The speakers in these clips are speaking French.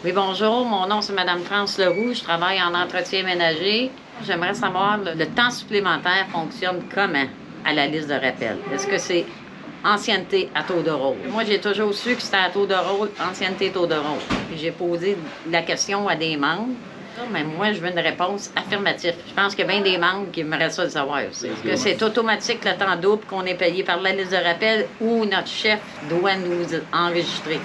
Oui, bonjour. Mon nom, c'est Mme France Leroux. Je travaille en entretien ménager. J'aimerais savoir, le temps supplémentaire fonctionne comment à la liste de rappel? Est-ce que c'est ancienneté à taux de rôle? Moi, j'ai toujours su que c'était à taux de rôle, ancienneté taux de rôle. Puis j'ai posé la question à des membres. Mais moi, je veux une réponse affirmative. Je pense qu'il y a bien des membres qui aimeraient ça le savoir aussi. Est-ce que c'est automatique le temps double qu'on est payé par la liste de rappel ou notre chef doit nous enregistrer?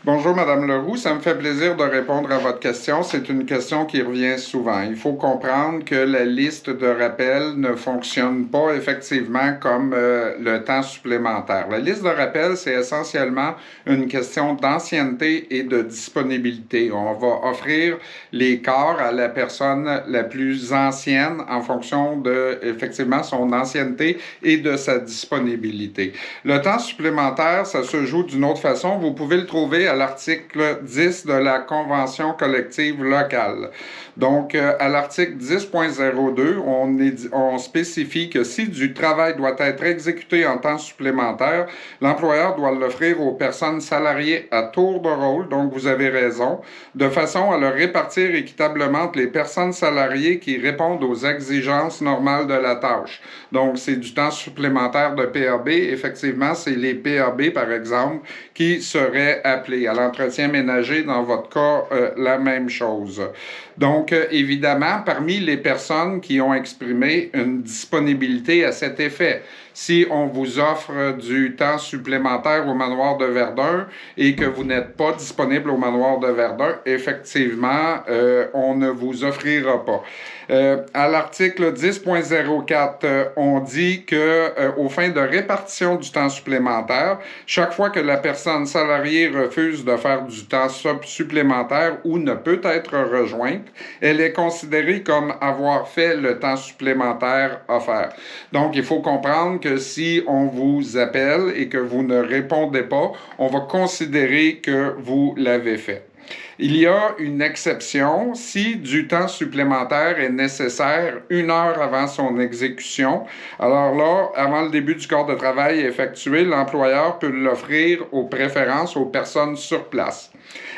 Bonjour, Madame Leroux. Ça me fait plaisir de répondre à votre question. C'est une question qui revient souvent. Il faut comprendre que la liste de rappel ne fonctionne pas effectivement comme le temps supplémentaire. La liste de rappel, c'est essentiellement une question d'ancienneté et de disponibilité. On va offrir les corps à la personne la plus ancienne en fonction de, effectivement, son ancienneté et de sa disponibilité. Le temps supplémentaire, ça se joue d'une autre façon. Vous pouvez le trouver à l'article 10 de la Convention collective locale. Donc, à l'article 10.02, on spécifie que si du travail doit être exécuté en temps supplémentaire, l'employeur doit l'offrir aux personnes salariées à tour de rôle, donc vous avez raison, de façon à le répartir équitablement entre les personnes salariées qui répondent aux exigences normales de la tâche. Donc, c'est du temps supplémentaire de PAB. Effectivement, c'est les PAB, par exemple, qui seraient appelés. À l'entretien ménager, dans votre cas, la même chose. Donc, évidemment, parmi les personnes qui ont exprimé une disponibilité à cet effet, si on vous offre du temps supplémentaire au manoir de Verdun et que vous n'êtes pas disponible au manoir de Verdun, effectivement, on ne vous offrira pas. À l'article 10.04, on dit que aux fins de répartition du temps supplémentaire, chaque fois que la personne salariée refuse de faire du temps supplémentaire ou ne peut être rejointe, elle est considérée comme avoir fait le temps supplémentaire offert. Donc, il faut comprendre que si on vous appelle et que vous ne répondez pas, on va considérer que vous l'avez fait. Il y a une exception si du temps supplémentaire est nécessaire 1 heure avant son exécution. Alors là, avant le début du corps de travail effectué, l'employeur peut l'offrir aux préférences aux personnes sur place.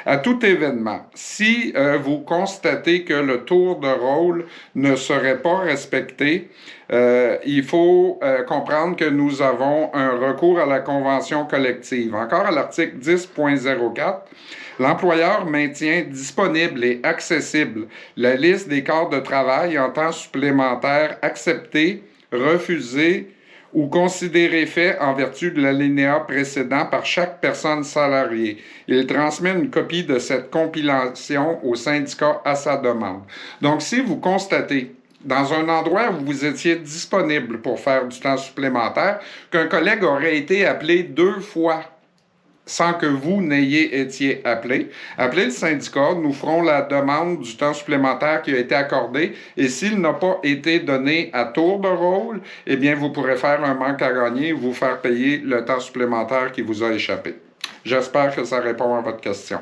À tout événement, si vous constatez que le tour de rôle ne serait pas respecté, il faut comprendre que nous avons un recours à la convention collective. Encore à l'article 10.04, l'employeur maintient disponible et accessible la liste des corps de travail en temps supplémentaire acceptés, refusés ou considérés faits en vertu de l'alinéa précédent par chaque personne salariée. Il transmet une copie de cette compilation au syndicat à sa demande. Donc, si vous constatez dans un endroit où vous étiez disponible pour faire du temps supplémentaire, qu'un collègue aurait été appelé 2 fois sans que vous n'ayez été appelé. Appelez le syndicat, nous ferons la demande du temps supplémentaire qui a été accordé et s'il n'a pas été donné à tour de rôle, eh bien, vous pourrez faire un manque à gagner et vous faire payer le temps supplémentaire qui vous a échappé. J'espère que ça répond à votre question.